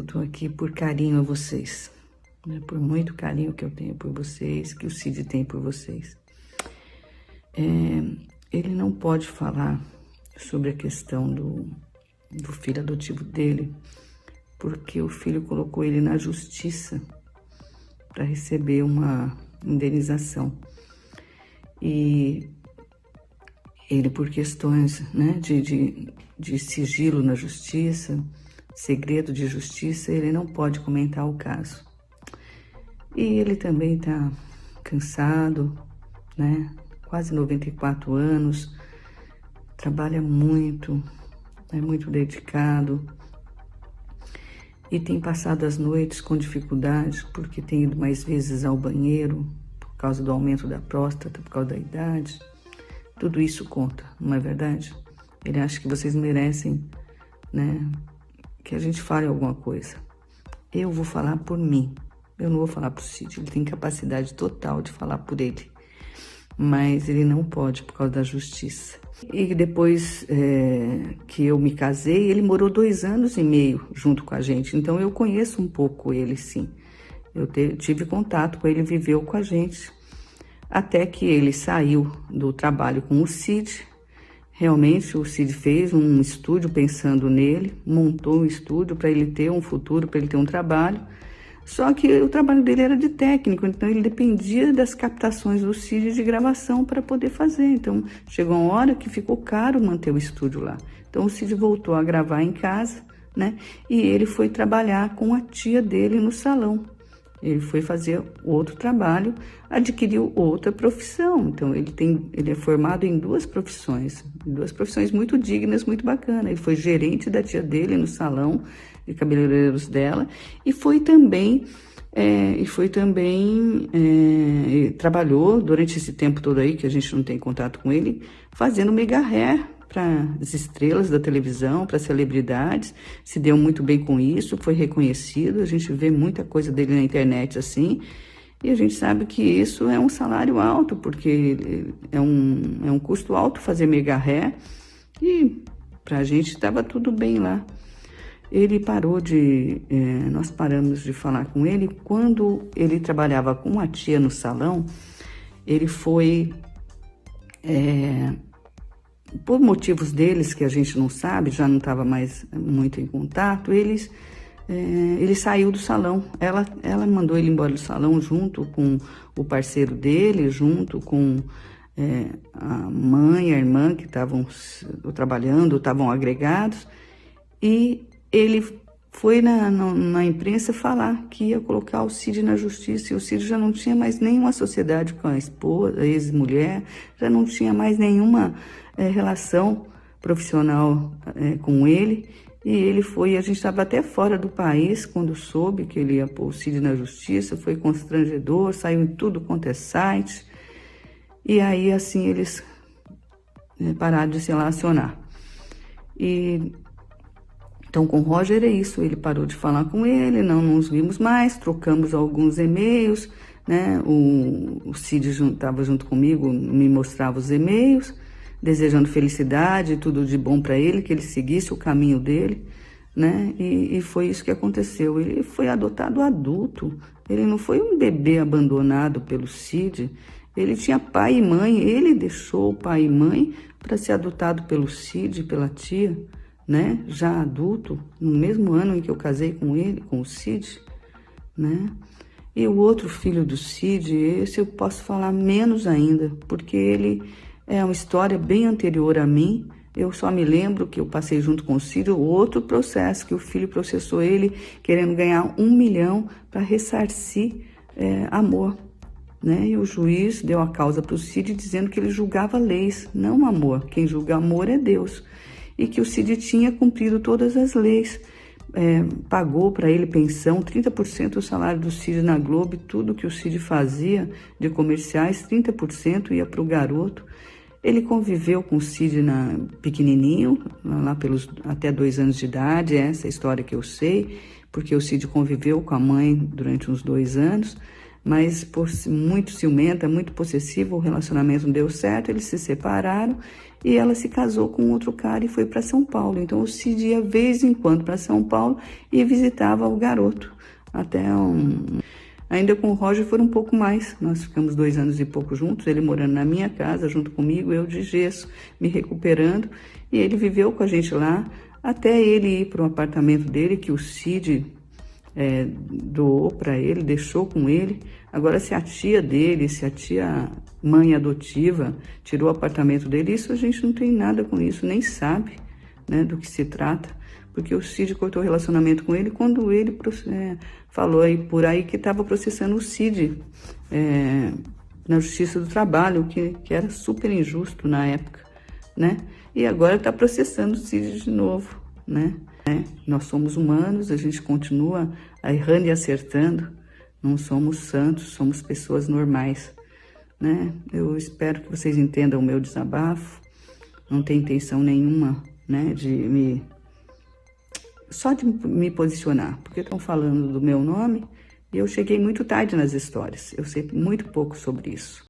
tô aqui por carinho a vocês, né? Por muito carinho que eu tenho por vocês, que o Cid tem por vocês. Ele não pode falar sobre a questão do filho adotivo dele, porque o filho colocou ele na justiça para receber uma indenização. E ele, por questões, né, de sigilo na justiça, segredo de justiça, ele não pode comentar o caso. E ele também está cansado, né? Quase 94 anos, trabalha muito, é muito dedicado e tem passado as noites com dificuldades porque tem ido mais vezes ao banheiro por causa do aumento da próstata, por causa da idade. Tudo isso conta, não é verdade? Ele acha que vocês merecem, né, que a gente fale alguma coisa. Eu vou falar por mim, eu não vou falar pro Cid, ele tem capacidade total de falar por ele. Mas ele não pode por causa da justiça. E depois que eu me casei, ele morou 2 anos e meio junto com a gente. Então eu conheço um pouco ele, sim. Eu tive contato com ele, viveu com a gente. Até que ele saiu do trabalho com o Cid. Realmente o Cid fez um estúdio pensando nele, montou um estúdio para ele ter um futuro, para ele ter um trabalho. Só que o trabalho dele era de técnico, então ele dependia das captações do Cid de gravação para poder fazer. Então chegou uma hora que ficou caro manter o estúdio lá. Então o Cid voltou a gravar em casa, né? E ele foi trabalhar com a tia dele no salão. Ele foi fazer outro trabalho, adquiriu outra profissão. Então ele é formado em 2 profissões muito dignas, muito bacanas. Ele foi gerente da tia dele no salão de cabeleireiros dela e trabalhou durante esse tempo todo aí que a gente não tem contato com ele, fazendo mega hair para as estrelas da televisão, para celebridades, se deu muito bem com isso, foi reconhecido, a gente vê muita coisa dele na internet assim, e a gente sabe que isso é um salário alto, porque é um custo alto fazer mega hair, e pra gente estava tudo bem lá. Ele parou nós paramos de falar com ele quando ele trabalhava com a tia no salão. Ele foi, por motivos deles que a gente não sabe, já não estava mais muito em contato, ele saiu do salão. Ela mandou ele embora do salão junto com o parceiro dele, junto com a mãe, a irmã que estavam trabalhando, estavam agregados, e ele foi na imprensa falar que ia colocar o Cid na justiça, e o Cid já não tinha mais nenhuma sociedade com a esposa, a ex-mulher, já não tinha mais nenhuma relação profissional com ele, e ele foi, a gente estava até fora do país quando soube que ele ia pôr o Cid na justiça, foi constrangedor, saiu em tudo quanto é site, e aí assim eles pararam de se relacionar. Então, com o Roger é isso, ele parou de falar com ele, não nos vimos mais, trocamos alguns e-mails, né? O Cid estava junto comigo, me mostrava os e-mails, desejando felicidade, tudo de bom para ele, que ele seguisse o caminho dele, né? E foi isso que aconteceu. Ele foi adotado adulto, ele não foi um bebê abandonado pelo Cid, ele tinha pai e mãe, ele deixou o pai e mãe para ser adotado pelo Cid, pela tia, né, já adulto, no mesmo ano em que eu casei com ele, com o Cid, né, e o outro filho do Cid, esse eu posso falar menos ainda, porque ele é uma história bem anterior a mim, eu só me lembro que eu passei junto com o Cid o outro processo, que o filho processou ele querendo ganhar 1 milhão para ressarcir amor, né, e o juiz deu a causa para o Cid dizendo que ele julgava leis, não amor, quem julga amor é Deus, e que o Cid tinha cumprido todas as leis, pagou para ele pensão, 30% do salário do Cid na Globo, tudo que o Cid fazia de comerciais, 30% ia para o garoto. Ele conviveu com o Cid pequenininho, lá até 2 anos de idade, essa é a história que eu sei, porque o Cid conviveu com a mãe durante uns 2 anos, mas por muito ciumenta, muito possessiva, o relacionamento não deu certo, eles se separaram e ela se casou com outro cara e foi para São Paulo. Então o Cid ia de vez em quando para São Paulo e visitava o garoto. Ainda com o Roger foram um pouco mais, nós ficamos 2 anos e pouco juntos, ele morando na minha casa junto comigo, eu de gesso, me recuperando, e ele viveu com a gente lá, até ele ir para o apartamento dele, que o Cid doou para ele, deixou com ele. Agora, se a tia dele, se a tia mãe adotiva tirou o apartamento dele, isso a gente não tem nada com isso, nem sabe, né, do que se trata, porque o Cid cortou o relacionamento com ele quando ele falou aí por aí que estava processando o Cid na Justiça do Trabalho, que era super injusto na época, né? E agora está processando o Cid de novo, né? Nós somos humanos, a gente continua errando e acertando, não somos santos, somos pessoas normais, né? Eu espero que vocês entendam o meu desabafo, não tem intenção nenhuma, né, só de me posicionar, porque estão falando do meu nome e eu cheguei muito tarde nas histórias, eu sei muito pouco sobre isso.